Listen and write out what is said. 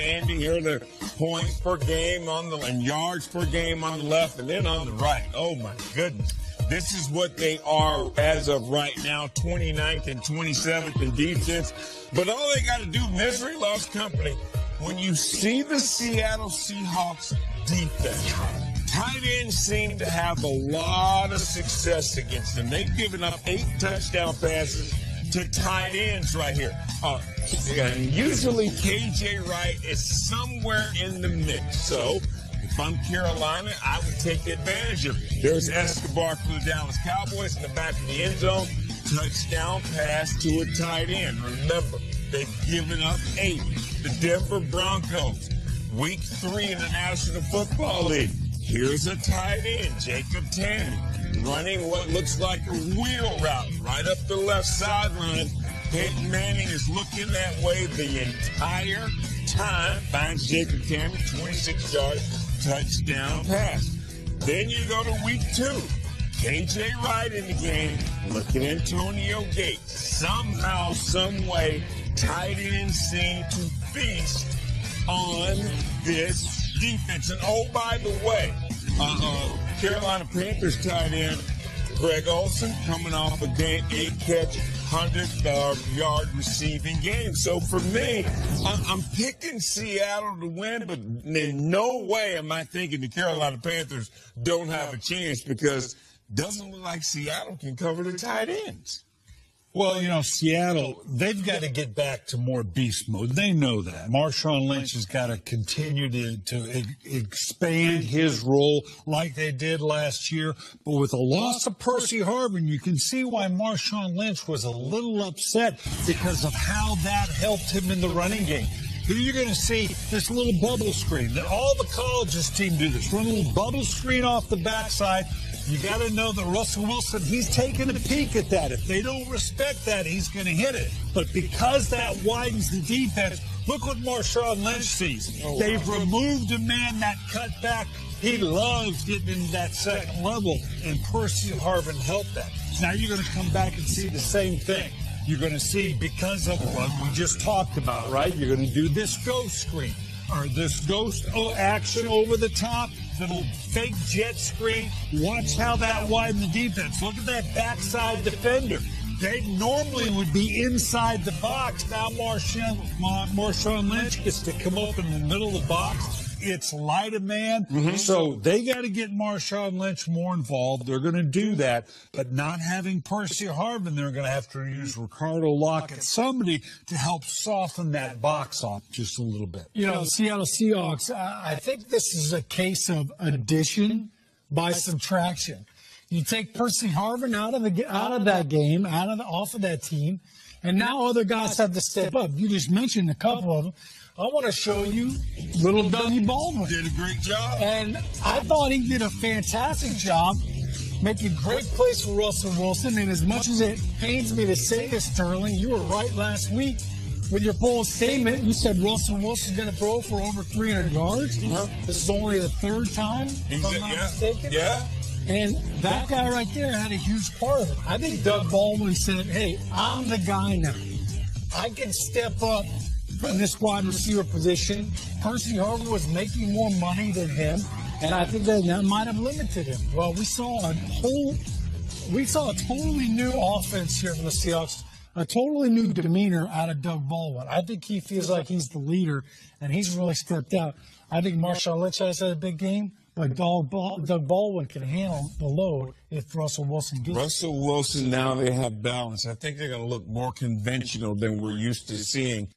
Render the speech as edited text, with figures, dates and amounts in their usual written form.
Andy, here are the points per game on the and yards per game on the left, and then on the right. Oh my goodness. This is what they are as of right now, 29th and 27th in defense. But all they got to do, misery loves company. When you see the Seattle Seahawks defense, tight ends seem to have a lot of success against them. They've given up 8 touchdown passes to tight ends right here. And usually KJ Wright is somewhere in the mix. So if I'm Carolina, I would take advantage of it. There's Escobar for the Dallas Cowboys in the back of the end zone. Touchdown pass to a tight end. Remember, they've given up 8. The Denver Broncos, week 3 in the National Football League. Here's a tight end, Jacob Tannen, running what looks like a wheel route right up the left sideline. Peyton Manning is looking that way the entire time. Finds Jacob Tannen, 26-yard touchdown pass. Then you go to week 2. KJ Wright in the game. Look at Antonio Gates. Somehow, some way, tight ends seem to feast on this defense. And oh, by the way, Carolina Panthers tight end Greg Olsen coming off a game 8-catch, 100-yard receiving game. So for me, I'm picking Seattle to win, but in no way am I thinking the Carolina Panthers don't have a chance, because it doesn't look like Seattle can cover the tight ends. Well, you know, Seattle, they've got to get back to more beast mode. They know that. Marshawn Lynch has got to continue to expand his role like they did last year. But with the loss of Percy Harvin, you can see why Marshawn Lynch was a little upset, because of how that helped him in the running game. Here you're going to see this little bubble screen. All the colleges team do this. Run a little bubble screen off the backside. You got to know that Russell Wilson, he's taking a peek at that. If they don't respect that, he's going to hit it. But because that widens the defense, look what Marshawn Lynch sees. They've removed a man that cut back. He loves getting into that second level, and Percy Harvin helped that. Now you're going to come back and see the same thing. You're going to see, because of what we just talked about, right? You're going to do this ghost screen, or this ghost action over the top, little fake jet screen. Watch how that widens the defense. Look at that backside defender. They normally would be inside the box. Now Marshawn Lynch gets to come up in the middle of the box. It's light of man. So they got to get Marshawn Lynch more involved. They're going to do that. But not having Percy Harvin, they're going to have to use Ricardo Lockett, somebody to help soften that box off just a little bit. You know, Seattle Seahawks, I think this is a case of addition by subtraction. You take Percy Harvin out of that game, off of that team, and now other guys have to step up. You just mentioned a couple of them. I want to show you little Dougie Baldwin. Did a great job. And I thought he did a fantastic job, making great plays for Russell Wilson. And as much as it pains me to say this, Sterling, you were right last week with your bold statement. You said Russell Wilson's going to throw for over 300 yards. This is only the 3rd time, if I'm not mistaken. Yeah. And that guy right there had a huge part of it. I think Doug Baldwin said, hey, I'm the guy now. I can step up in this wide receiver position. Percy Harvin was making more money than him, and I think that might have limited him. Well, we saw a totally new offense here from the Seahawks, a totally new demeanor out of Doug Baldwin. I think he feels like he's the leader, and he's really stepped out. I think Marshawn Lynch has had a big game, but Doug Baldwin can handle the load if Russell Wilson gets it. Russell Wilson, now they have balance. I think they're going to look more conventional than we're used to seeing.